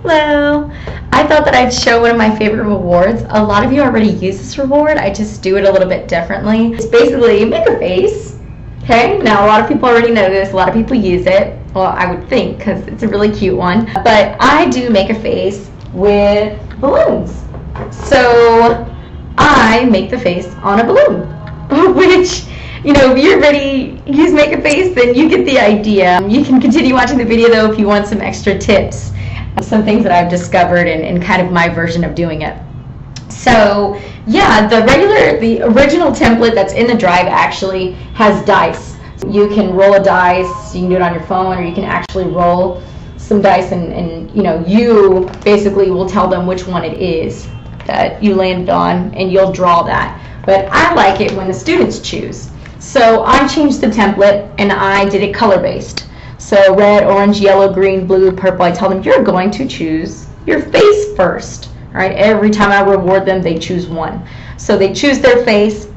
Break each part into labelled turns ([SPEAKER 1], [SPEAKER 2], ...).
[SPEAKER 1] Hello. I thought that I'd show one of my favorite rewards. A lot of you already use this reward. I just do it a little bit differently. It's basically make a face. Okay, now a lot of people already know this. A lot of people use it. Well, I would think because it's a really cute one. But I do make a face with balloons. So I make the face on a balloon, which, you know, if you're ready to use make a face, then you get the idea. You can continue watching the video though if you want some extra tips, some things that I've discovered and kind of my version of doing it. So yeah, the original template that's in the drive actually has dice. You can roll a dice, you can do it on your phone, or you can actually roll some dice and you know, you basically will tell them which one it is that you landed on and you'll draw that. But I like it when the students choose. So I changed the template and I did it color based. So red, orange, yellow, green, blue, purple. I tell them you're going to choose your face first. All right, every time I reward them, they choose one. So they choose their face,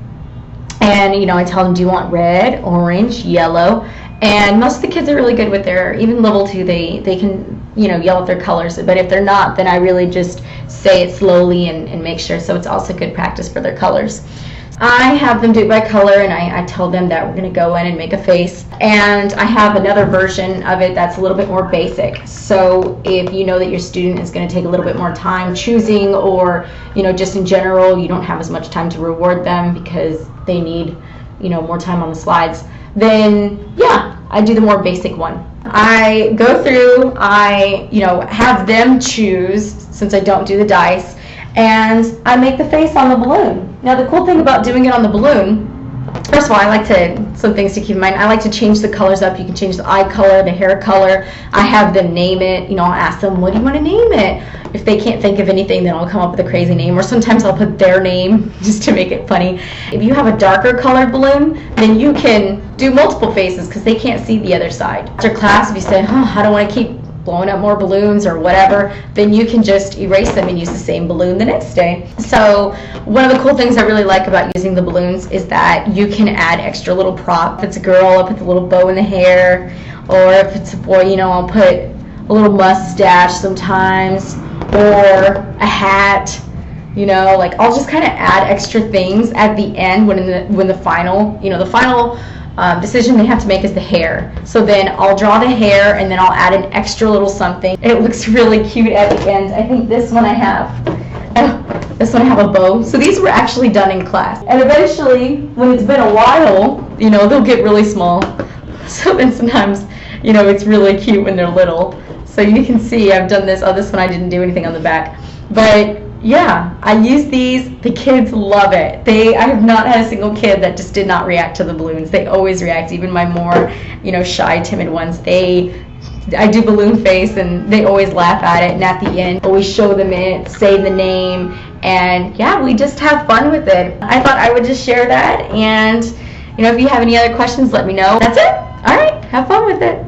[SPEAKER 1] and you know, I tell them, do you want red, orange, yellow? And most of the kids are really good with their, even level 2, they can, you know, yell at their colors. But if they're not, then I really just say it slowly and make sure. So it's also good practice for their colors. I have them do it by color, and I tell them that we're going to go in and make a face. And I have another version of it that's a little bit more basic. So if you know that your student is going to take a little bit more time choosing, or you know, just in general you don't have as much time to reward them because they need, you know, more time on the slides, then yeah, I do the more basic one. I go through, you know, have them choose, since I don't do the dice, and I make the face on the balloon. Now the cool thing about doing it on the balloon, first of all, some things to keep in mind. I like to change the colors up. You can change the eye color, the hair color. I have them name it. You know, I'll ask them, what do you want to name it? If they can't think of anything, then I'll come up with a crazy name, or sometimes I'll put their name just to make it funny. If you have a darker colored balloon, then you can do multiple faces because they can't see the other side. After class, if you say, oh, I don't want to keep blowing up more balloons or whatever, then you can just erase them and use the same balloon the next day. So one of the cool things I really like about using the balloons is that you can add extra little prop. If it's a girl, I'll put the little bow in the hair, or if it's a boy, you know, I'll put a little mustache sometimes, or a hat. You know, like I'll just kind of add extra things at the end when the final, you know, the final decision they have to make is the hair. So then I'll draw the hair and then I'll add an extra little something. It looks really cute at the end. I think this one I have a bow. So these were actually done in class. And eventually, when it's been a while, you know, they'll get really small. So then sometimes, you know, it's really cute when they're little. So you can see I've done this. Oh, this one I didn't do anything on the back. But yeah, I use these. The kids love it. I have not had a single kid that just did not react to the balloons. They always react, even my more, you know, shy, timid ones. I do balloon face and they always laugh at it, and at the end always show them it, say the name, and yeah, we just have fun with it. I thought I would just share that, and you know, if you have any other questions, let me know. That's it. All right, have fun with it.